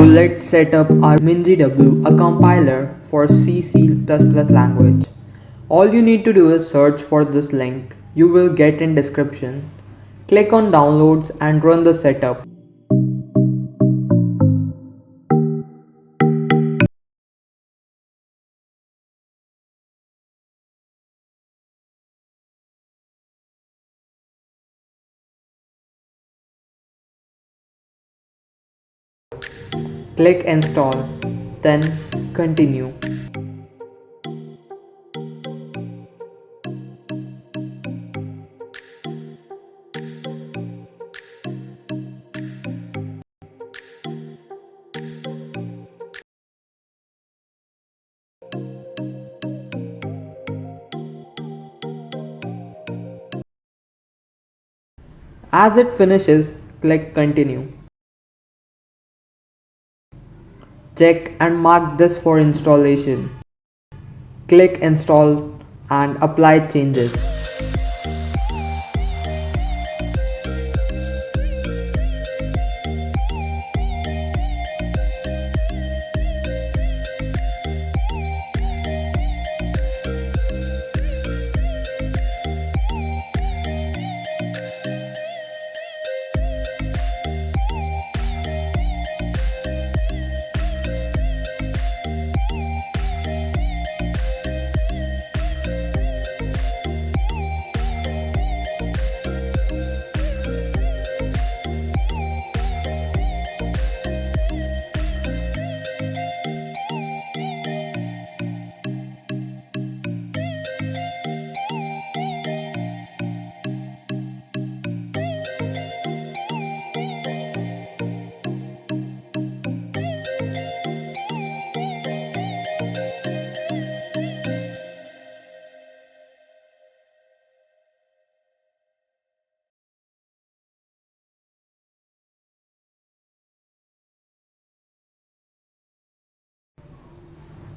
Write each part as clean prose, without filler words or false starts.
let's set up our MingW, a compiler for C++ language. All you need to do is search for this link you will get in description. Click on downloads and run the setup. Click install, then continue. As it finishes, click continue. Check and mark this for installation. Click install and apply changes.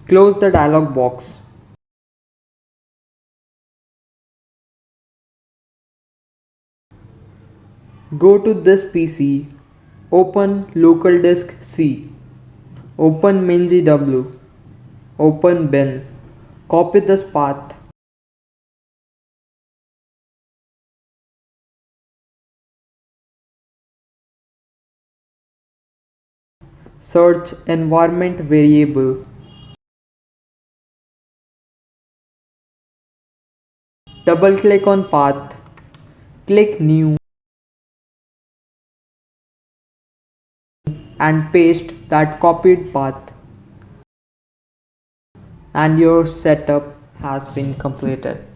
Close the dialog box. Go to this PC, open local disk C, open MingW, open bin, copy this path, search environment variable, double click on path, click new and paste that copied path, and your setup has been completed.